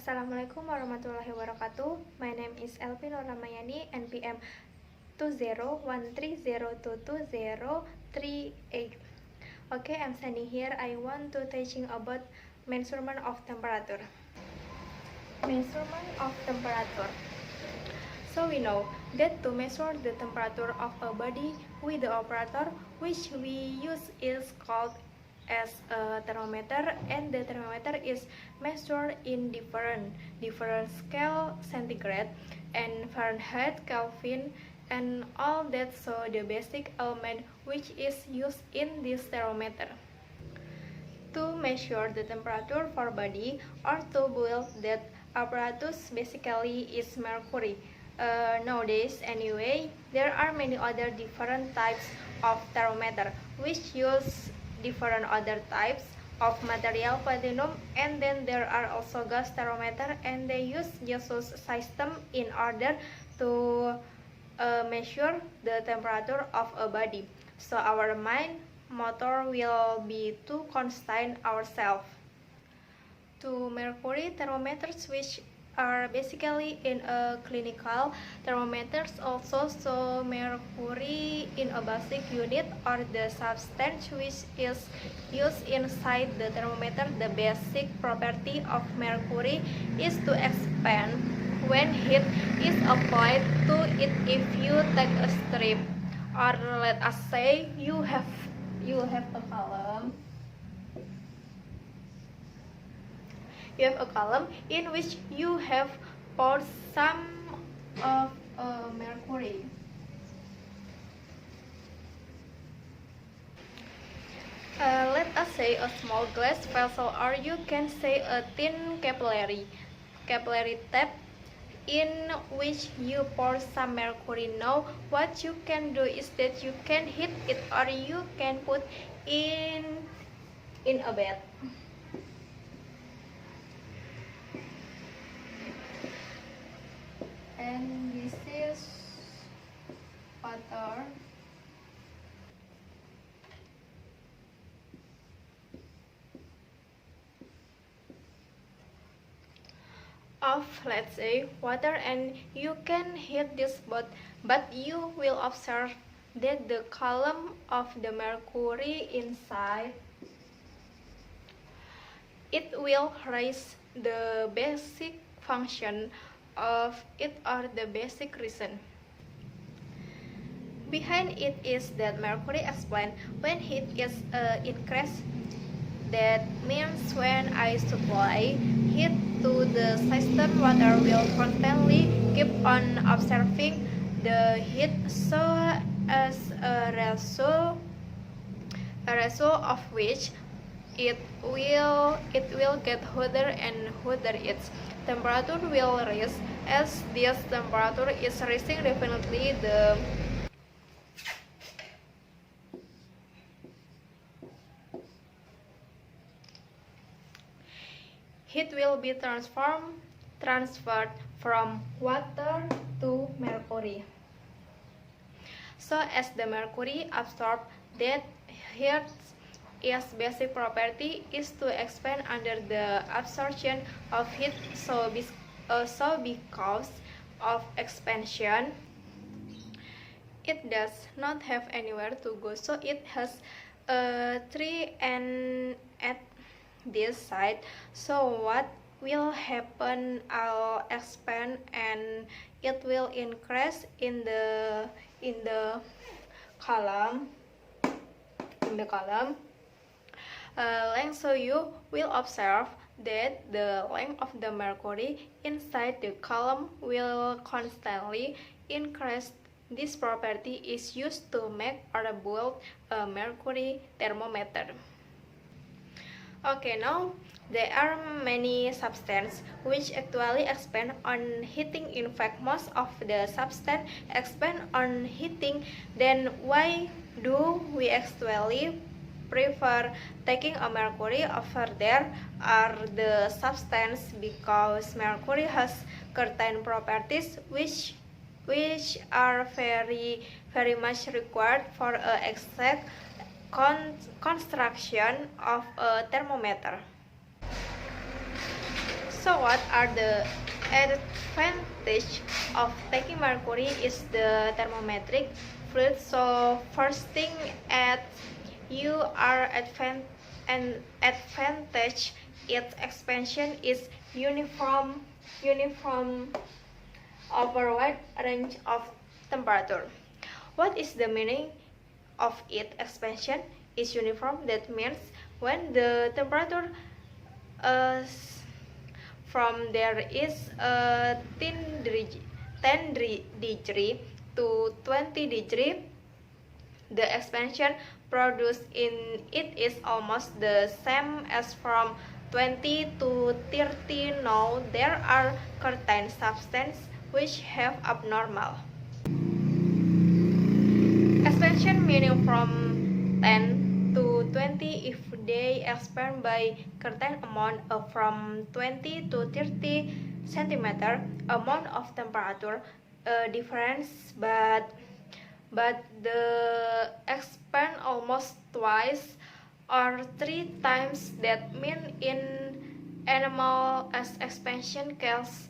Assalamualaikum warahmatullahi wabarakatuh. My name is Elvin Ramayani, NPM 20130222038. Okay, I'm standing here. I want to teaching about measurement of temperature. Measurement of temperature. So we know that to measure the temperature of a body with the operator which we use is called as a thermometer, and the thermometer is measured in different scale, centigrade and Fahrenheit, Kelvin and all that, so the basic element which is used in this thermometer. To measure the temperature for body or to build that apparatus basically is mercury. Nowadays anyway, there are many other different types of thermometer which use different other types of material platinum, and then there are also gas thermometer, and they use gaseous system in order to measure the temperature of a body. So our mind motor will be to constrain ourselves to mercury thermometers, which are basically in a clinical thermometers also. So mercury in a basic unit or the substance which is used inside the thermometer. The basic property of mercury is to expand when heat is applied to it. If you take a strip, or let us say you have a column. You have a column in which you have poured some of mercury. Let us say a small glass vessel, or you can say a thin capillary tap in which you pour some mercury. Now what you can do is that you can heat it, or you can put in a bed. And this is water. Of, let's say, water, and you can heat this but you will observe that the column of the mercury inside, it will raise the basic function of it, or the basic reason behind it is that mercury explain when heat is increased. That means when I supply heat to the system, water will constantly keep on observing the heat, so as a ratio of which it will get hotter and hotter. Its temperature will rise. As this temperature is rising, definitely the heat will be transferred from water to mercury. So as the mercury absorbs that heat, its basic property is to expand under the absorption of heat. So because of expansion, it does not have anywhere to go, so it has a tree and at this side. So what will happen? I'll expand and it will increase in the column length. So you will observe that the length of the mercury inside the column will constantly increase. This property is used to make or build a mercury thermometer. Okay, now there are many substances which actually expand on heating. In fact, most of the substances expand on heating. Then why do we actually prefer taking a mercury over there are the substance? Because mercury has certain properties which are very much required for exact construction of a thermometer. So what are the advantage of taking mercury is the thermometric fluid. So first thing at you are advantage its expansion is uniform over wide range of temperature. What is the meaning of its expansion is uniform? That means when the temperature from there is 10 degree to 20 degree, the expansion produced in it is almost the same as from 20 to 30. Now there are certain substances which have abnormal expansion, meaning from 10 to 20 if they expand by certain amount from 20 to 30 centimeter amount of temperature difference, but the expand almost twice or 3 times that mean in animal as expansion case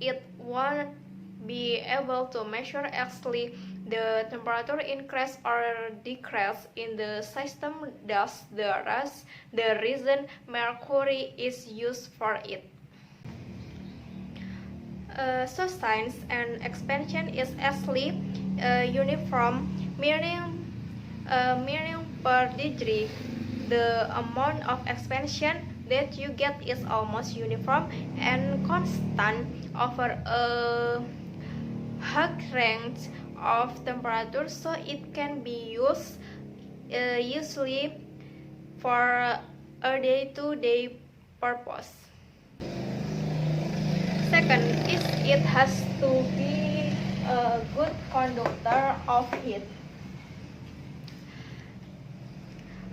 it won't be able to measure actually the temperature increase or decrease in the system. Thus the reason mercury is used for it. So science and expansion is actually uniform, meaning per degree the amount of expansion that you get is almost uniform and constant over a high range of temperature, so it can be used usually for a day-to-day purpose. Second is it has to be a good conductor of heat.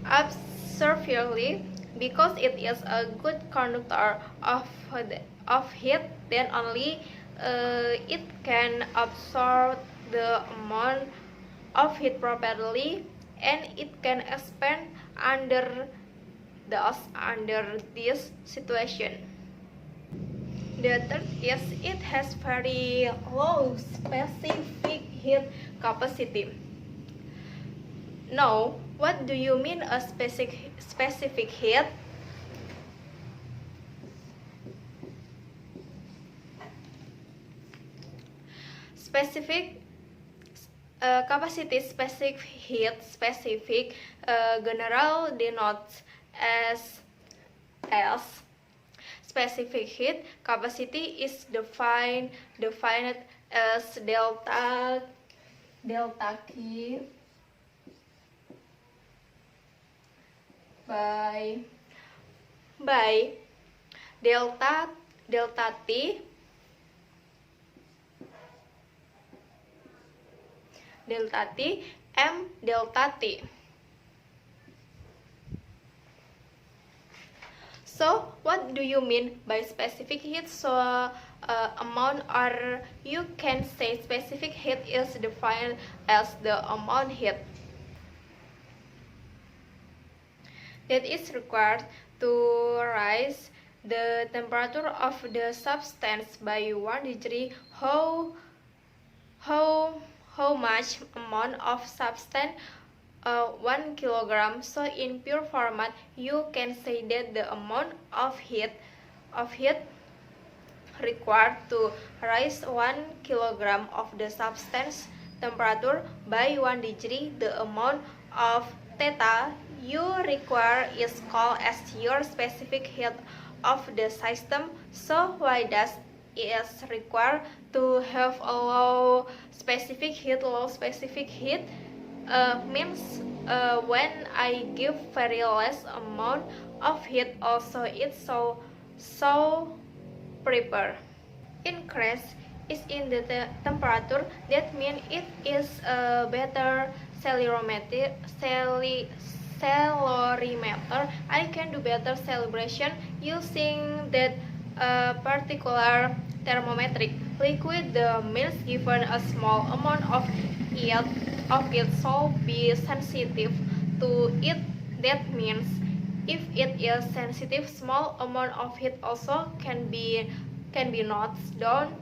Observably, because it is a good conductor of heat, then only it can absorb the amount of heat properly, and it can expand under this situation. The third is it has very low specific heat capacity. Now, what do you mean a specific heat? Specific capacity, specific heat, specific general denotes as specific heat capacity is defined as delta Q by delta T m delta T. So what do you mean by specific heat? So amount, or you can say specific heat is defined as the amount heat that is required to raise the temperature of the substance by 1 degree. How much amount of substance? 1 kilogram. So in pure format, you can say that the amount of heat required to raise 1 kilogram of the substance temperature by 1 degree, the amount of theta you require is called as your specific heat of the system. So why does it is required to have a low specific heat? Low specific heat means when I give very less amount of heat, also it's so prepare. Increase is in the temperature, that means it is a better calorimeter. I can do better calibration using that particular thermometric liquid. The means given a small amount of it should be sensitive to it. That means If it is sensitive, small amount of heat also can be noted down,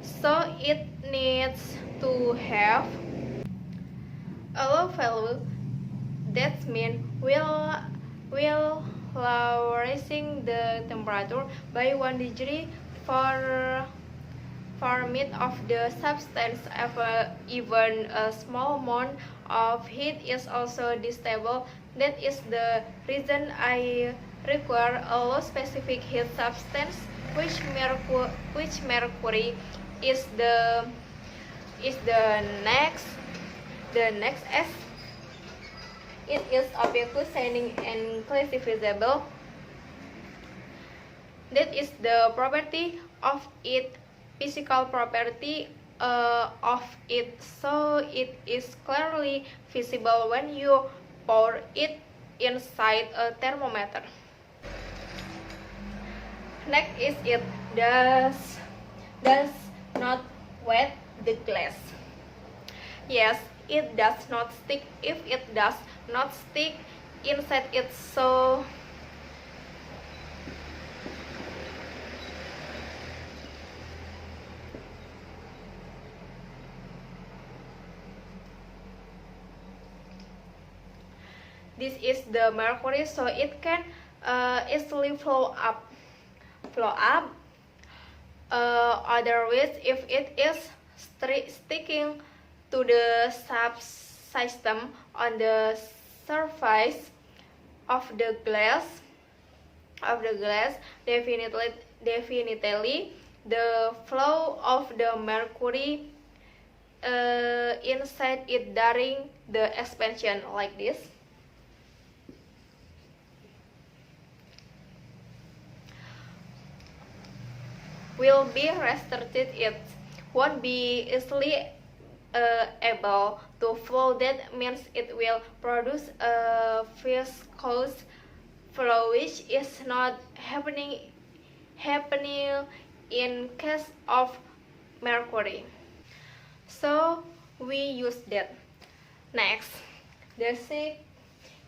so it needs to have a low value. That means will lowering the temperature by 1 degree for meat of the substance. Even a small amount of heat is also stable. That is the reason I require a low specific heat substance, which mercury is the next as it is obviously shining and clearly visible. That is the property of it, physical property of it, so it is clearly visible when you pour it inside a thermometer. Next is it does not wet the glass. Yes, it does not stick. If it does not stick inside it, so this is the mercury, so it can easily flow up. Otherwise, if it is sticking to the subsystem on the surface of the glass, definitely the flow of the mercury inside it during the expansion, like this, will be restricted. It won't be easily able to flow. That means it will produce a viscous flow, which is not happening in case of mercury, so we use that. Next, the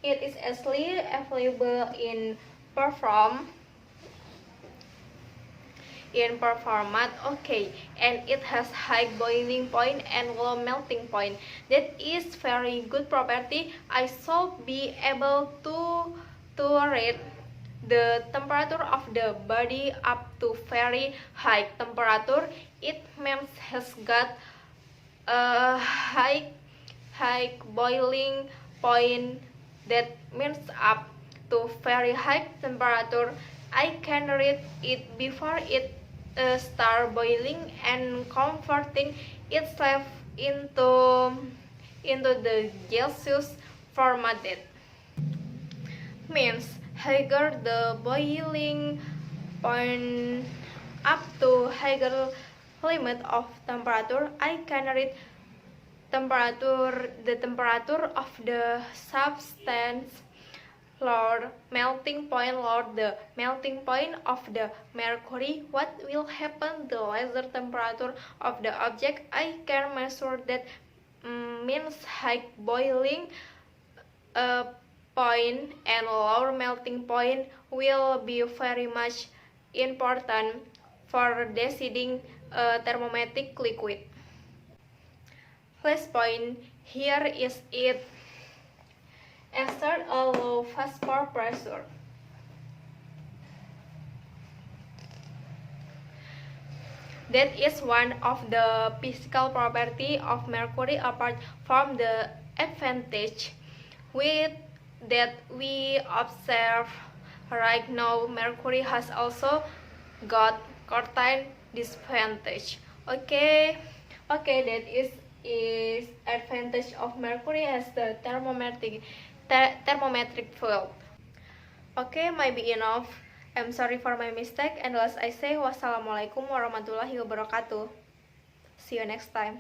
it is easily available in format, okay, and it has high boiling point and low melting point. That is very good property. I should be able to read the temperature of the body up to very high temperature. It means has got a high boiling point. That means up to very high temperature. I can read it before it start boiling and converting itself into the gaseous format. That means higher the boiling point, up to higher limit of temperature, I can read the temperature of the substance. Lower melting point, lower the melting point of the mercury. What will happen? The lesser temperature of the object I can measure. That means high boiling point and lower melting point will be very much important for deciding a thermometric liquid. Last point here is it. Insert a low phosphor pressure. That is one of the physical property of mercury, apart from the advantage with that we observe right now. Mercury has also got certain disadvantage. Okay, that is advantage of mercury as the thermometric field. Okay, maybe enough. I'm sorry for my mistake, and last I say wassalamualaikum warahmatullahi wabarakatuh. See you next time.